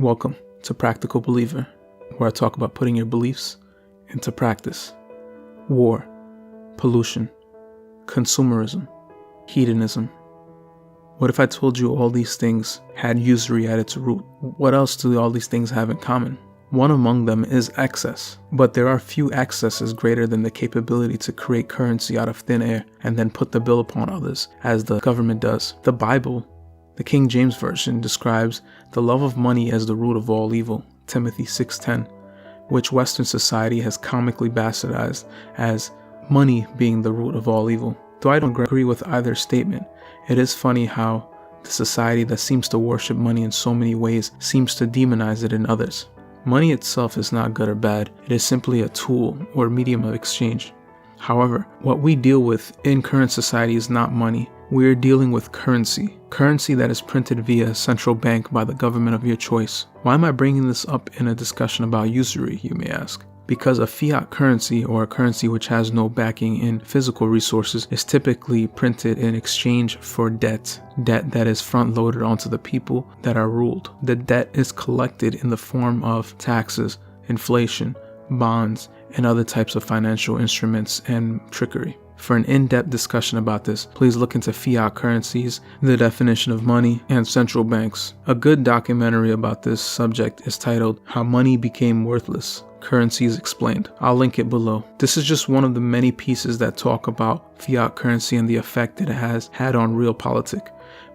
Welcome to Practical Believer, where I talk about putting your beliefs into practice. War, pollution, consumerism, hedonism. What if I told you all these things had usury at its root? What else do all these things have in common? One among them is excess, but there are few excesses greater than the capability to create currency out of thin air and then put the bill upon others, as the government does. The Bible, the King James Version, describes the love of money as the root of all evil, Timothy 6:10, which Western society has comically bastardized as money being the root of all evil. Though I don't agree with either statement, it is funny how the society that seems to worship money in so many ways seems to demonize it in others. Money itself is not good or bad, it is simply a tool or medium of exchange. However, what we deal with in current society is not money. We are dealing with currency that is printed via a central bank by the government of your choice. Why am I bringing this up in a discussion about usury, you may ask? Because a fiat currency, or a currency which has no backing in physical resources, is typically printed in exchange for debt that is front-loaded onto the people that are ruled. The debt is collected in the form of taxes, inflation, bonds, and other types of financial instruments and trickery. For an in-depth discussion about this, please look into fiat currencies, the definition of money, and central banks. A good documentary about this subject is titled How Money Became Worthless: Currencies Explained. I'll link it below. This is just one of the many pieces that talk about fiat currency and the effect it has had on realpolitik.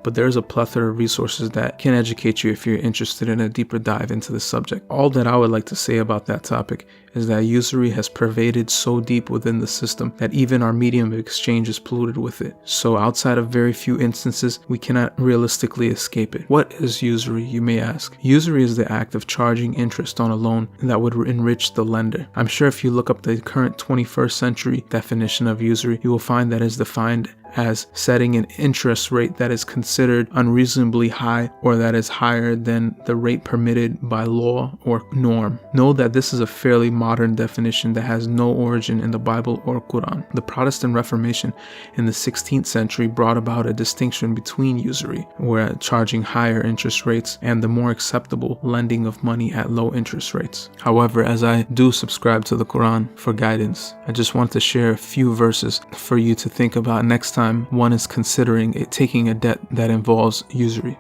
But there's a plethora of resources that can educate you if you're interested in a deeper dive into the subject. All that I would like to say about that topic is that usury has pervaded so deep within the system that even our medium of exchange is polluted with it. So outside of very few instances, we cannot realistically escape it. What is usury, you may ask? Usury is the act of charging interest on a loan that would enrich the lender. I'm sure if you look up the current 21st century definition of usury, you will find that is defined as setting an interest rate that is considered unreasonably high or that is higher than the rate permitted by law or norm. Know that this is a fairly modern definition that has no origin in the Bible or Qur'an. The Protestant Reformation in the 16th century brought about a distinction between usury, where charging higher interest rates, and the more acceptable lending of money at low interest rates. However, as I do subscribe to the Qur'an for guidance, I just want to share a few verses for you to think about next time one is considering taking a debt that involves usury.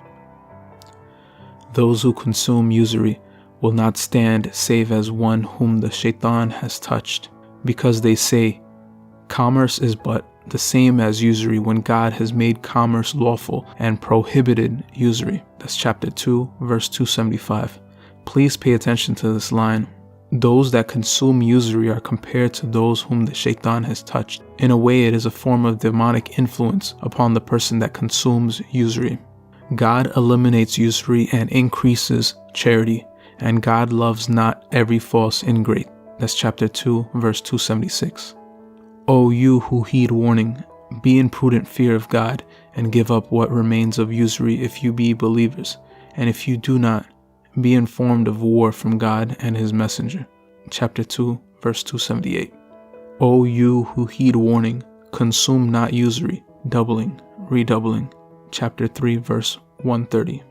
Those who consume usury will not stand save as one whom the shaytan has touched, because they say, commerce is but the same as usury when God has made commerce lawful and prohibited usury. That's chapter 2, verse 275. Please pay attention to this line. Those that consume usury are compared to those whom the shaytan has touched. In a way, it is a form of demonic influence upon the person that consumes usury. God eliminates usury and increases charity, and God loves not every false ingrate. That's chapter 2, verse 276. O you who heed warning, be in prudent fear of God, and give up what remains of usury if you be believers, and if you do not, be informed of war from God and his messenger. Chapter 2, verse 278. O you who heed warning, consume not usury, doubling, redoubling. Chapter 3, verse 130.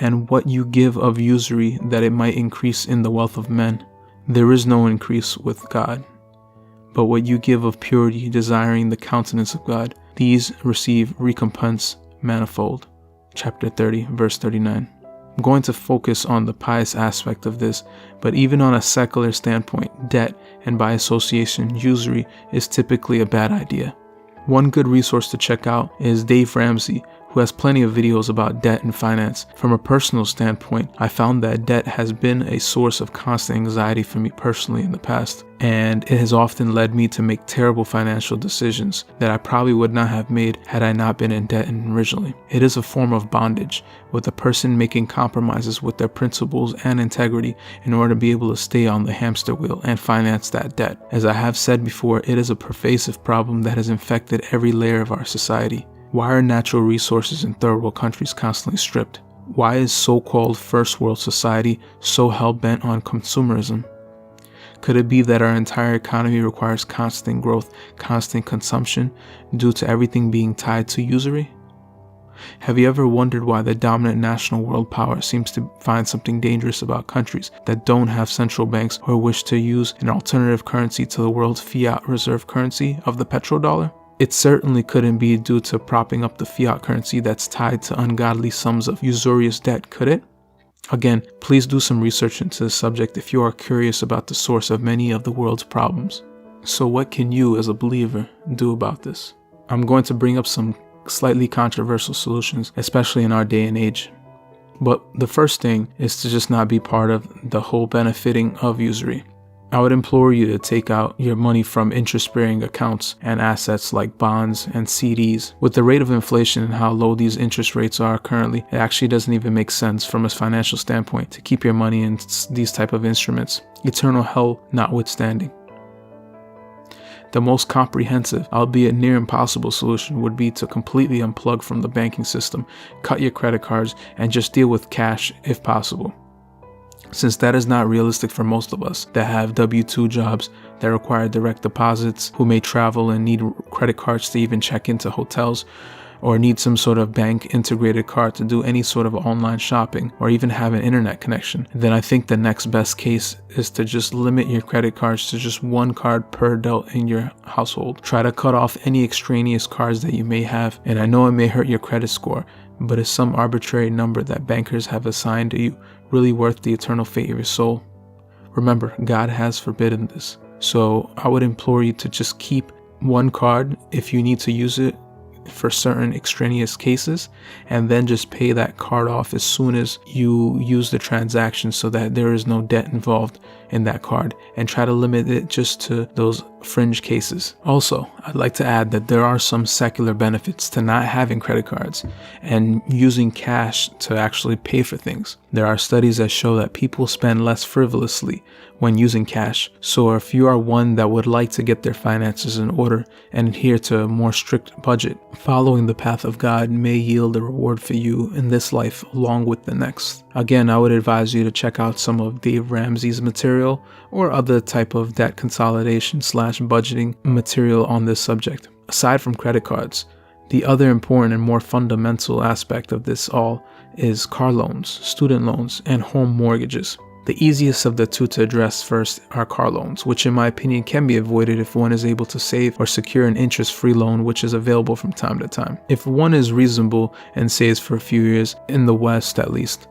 And what you give of usury that it might increase in the wealth of men, there is no increase with God. But what you give of purity, desiring the countenance of God, these receive recompense manifold. Chapter 30, verse 39. I'm going to focus on the pious aspect of this, but even on a secular standpoint, debt, and by association, usury, is typically a bad idea. One good resource to check out is Dave Ramsey, who has plenty of videos about debt and finance. From a personal standpoint, I found that debt has been a source of constant anxiety for me personally in the past, and it has often led me to make terrible financial decisions that I probably would not have made had I not been in debt originally. It is a form of bondage, with a person making compromises with their principles and integrity in order to be able to stay on the hamster wheel and finance that debt. As I have said before, it is a pervasive problem that has infected every layer of our society. Why are natural resources in third world countries constantly stripped? Why is so-called first world society so hell-bent on consumerism? Could it be that our entire economy requires constant growth, constant consumption, due to everything being tied to usury? Have you ever wondered why the dominant national world power seems to find something dangerous about countries that don't have central banks or wish to use an alternative currency to the world's fiat reserve currency of the petrodollar? It certainly couldn't be due to propping up the fiat currency that's tied to ungodly sums of usurious debt, could it? Again, please do some research into the subject if you are curious about the source of many of the world's problems. So what can you as a believer do about this? I'm going to bring up some slightly controversial solutions, especially in our day and age. But the first thing is to just not be part of the whole benefiting of usury. I would implore you to take out your money from interest-bearing accounts and assets like bonds and CDs. With the rate of inflation and how low these interest rates are currently, it actually doesn't even make sense from a financial standpoint to keep your money in these type of instruments, eternal hell notwithstanding. The most comprehensive, albeit near impossible solution would be to completely unplug from the banking system, cut your credit cards, and just deal with cash if possible. Since that is not realistic for most of us that have W-2 jobs that require direct deposits, who may travel and need credit cards to even check into hotels, or need some sort of bank integrated card to do any sort of online shopping, or even have an internet connection, then I think the next best case is to just limit your credit cards to just one card per adult in your household. Try to cut off any extraneous cards that you may have, and I know it may hurt your credit score, but is some arbitrary number that bankers have assigned to you really worth the eternal fate of your soul? Remember, God has forbidden this. So I would implore you to just keep one card if you need to use it for certain extraneous cases, and then just pay that card off as soon as you use the transaction so that there is no debt involved in that card, and try to limit it just to those fringe cases. Also, I'd like to add that there are some secular benefits to not having credit cards and using cash to actually pay for things. There are studies that show that people spend less frivolously when using cash. So if you are one that would like to get their finances in order and adhere to a more strict budget, following the path of God may yield a reward for you in this life along with the next. Again, I would advise you to check out some of Dave Ramsey's material or other type of debt consolidation / budgeting material on this subject. Aside from credit cards, the other important and more fundamental aspect of this all is car loans, student loans, and home mortgages. The easiest of the two to address first are car loans, which in my opinion can be avoided if one is able to save or secure an interest-free loan which is available from time to time. If one is reasonable and saves for a few years, in the West at least,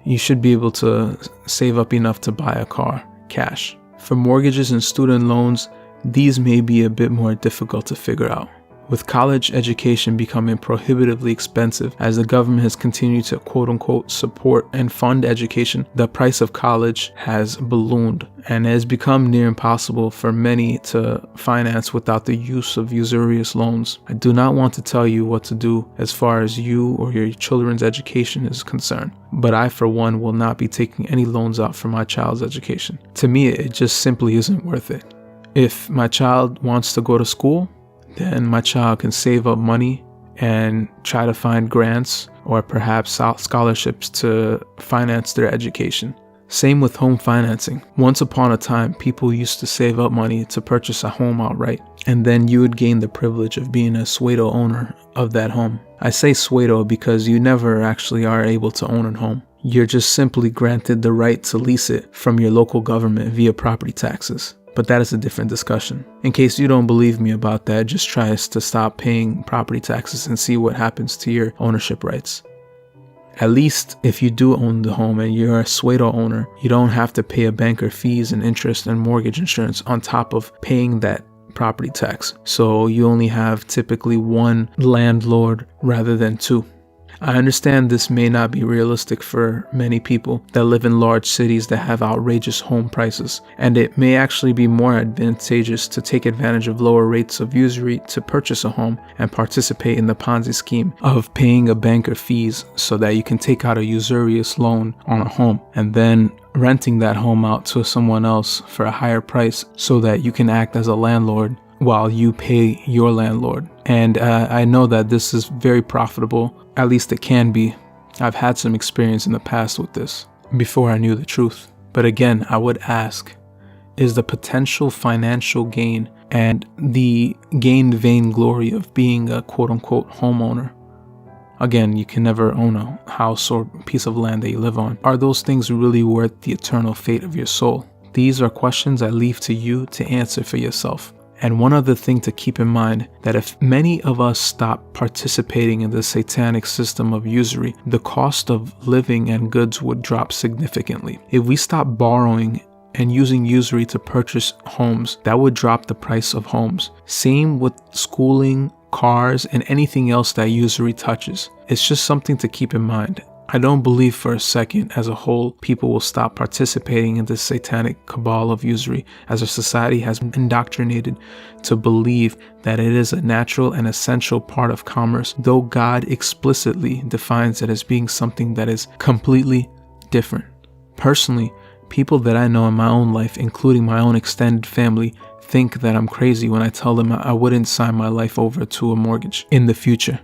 you should be able to save up enough to buy a car, cash. For mortgages and student loans, these may be a bit more difficult to figure out. With college education becoming prohibitively expensive as the government has continued to quote-unquote support and fund education, the price of college has ballooned and has become near impossible for many to finance without the use of usurious loans. I do not want to tell you what to do as far as you or your children's education is concerned, but I for one will not be taking any loans out for my child's education. To me, it just simply isn't worth it. If my child wants to go to school, then my child can save up money and try to find grants or perhaps scholarships to finance their education. Same with home financing. Once upon a time, people used to save up money to purchase a home outright, and then you would gain the privilege of being a pseudo owner of that home. I say pseudo because you never actually are able to own a home. You're just simply granted the right to lease it from your local government via property taxes. But that is a different discussion. In case you don't believe me about that, just try to stop paying property taxes and see what happens to your ownership rights. At least if you do own the home and you're a pseudo owner, you don't have to pay a banker fees and interest and mortgage insurance on top of paying that property tax. So you only have typically one landlord rather than two. I understand this may not be realistic for many people that live in large cities that have outrageous home prices, and it may actually be more advantageous to take advantage of lower rates of usury to purchase a home and participate in the Ponzi scheme of paying a banker fees so that you can take out a usurious loan on a home and then renting that home out to someone else for a higher price so that you can act as a landlord while you pay your landlord. And I know that this is very profitable, at least it can be. I've had some experience in the past with this before I knew the truth. But again, I would ask, is the potential financial gain and the gained vainglory of being a quote-unquote homeowner Again, you can never own a house or piece of land that you live on. Are those things really worth the eternal fate of your soul? These are questions I leave to you to answer for yourself. And one other thing to keep in mind, that if many of us stop participating in the satanic system of usury, the cost of living and goods would drop significantly. If we stop borrowing and using usury to purchase homes, that would drop the price of homes. Same with schooling, cars, and anything else that usury touches. It's just something to keep in mind. I don't believe for a second as a whole people will stop participating in this satanic cabal of usury, as our society has been indoctrinated to believe that it is a natural and essential part of commerce, though God explicitly defines it as being something that is completely different. Personally, people that I know in my own life, including my own extended family, think that I'm crazy when I tell them I wouldn't sign my life over to a mortgage in the future,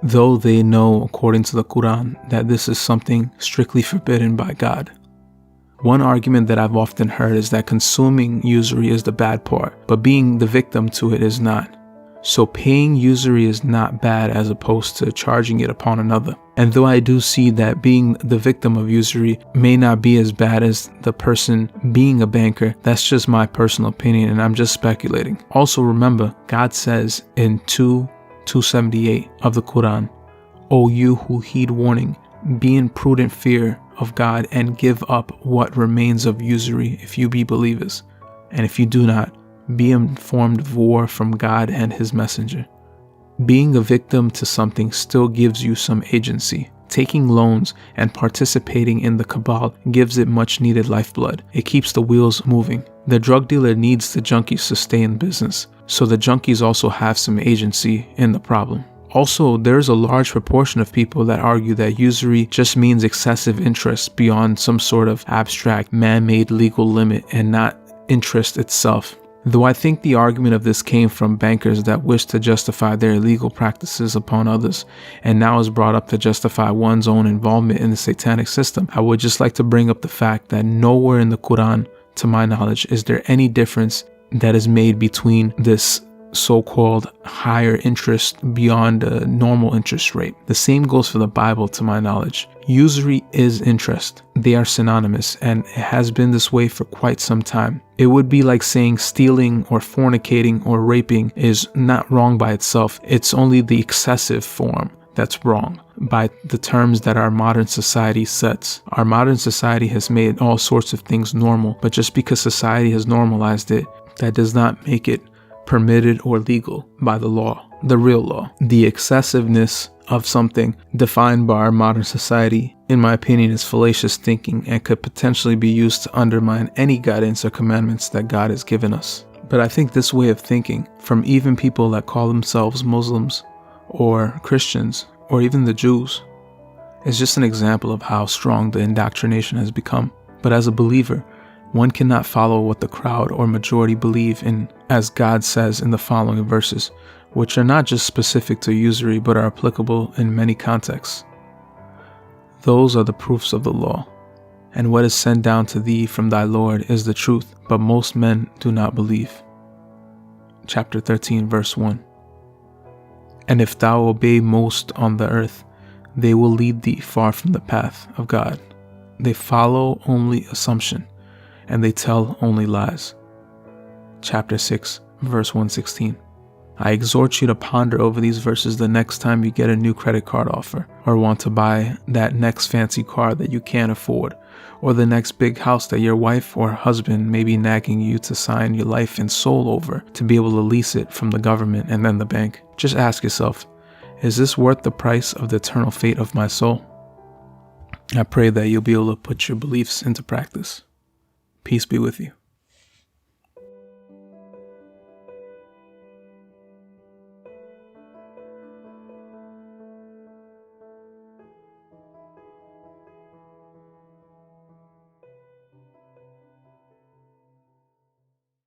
though they know, according to the Qur'an, that this is something strictly forbidden by God. One argument that I've often heard is that consuming usury is the bad part, but being the victim to it is not. So paying usury is not bad as opposed to charging it upon another. And though I do see that being the victim of usury may not be as bad as the person being a banker, that's just my personal opinion and I'm just speculating. Also remember, God says in 2:278 of the Qur'an, "O you who heed warning, be in prudent fear of God and give up what remains of usury if you be believers. And if you do not, be informed of war from God and his messenger." Being a victim to something still gives you some agency. Taking loans and participating in the cabal gives it much needed lifeblood. It keeps the wheels moving. The drug dealer needs the junkies to stay in business, so the junkies also have some agency in the problem. Also, there's a large proportion of people that argue that usury just means excessive interest beyond some sort of abstract, man-made legal limit and not interest itself. Though I think the argument of this came from bankers that wish to justify their illegal practices upon others, and now is brought up to justify one's own involvement in the satanic system, I would just like to bring up the fact that nowhere in the Qur'an, to my knowledge, is there any difference that is made between this so-called higher interest beyond a normal interest rate. The same goes for the Bible, to my knowledge. Usury is interest. They are synonymous, and it has been this way for quite some time. It would be like saying stealing or fornicating or raping is not wrong by itself. It's only the excessive form that's wrong by the terms that our modern society sets. Our modern society has made all sorts of things normal, but just because society has normalized it, that does not make it permitted or legal by the law, the real law. The excessiveness of something defined by our modern society, in my opinion, is fallacious thinking and could potentially be used to undermine any guidance or commandments that God has given us. But I think this way of thinking, from even people that call themselves Muslims or Christians or even the Jews, is just an example of how strong the indoctrination has become. But as a believer, one cannot follow what the crowd or majority believe in, as God says in the following verses, which are not just specific to usury but are applicable in many contexts. Those are the proofs of the law, and what is sent down to thee from thy Lord is the truth, but most men do not believe. Chapter 13, verse 1. And if thou obey most on the earth, they will lead thee far from the path of God. They follow only assumption, and they tell only lies. Chapter 6, verse 116. I exhort you to ponder over these verses the next time you get a new credit card offer, or want to buy that next fancy car that you can't afford, or the next big house that your wife or husband may be nagging you to sign your life and soul over to be able to lease it from the government and then the bank. Just ask yourself, is this worth the price of the eternal fate of my soul? I pray that you'll be able to put your beliefs into practice. Peace be with you.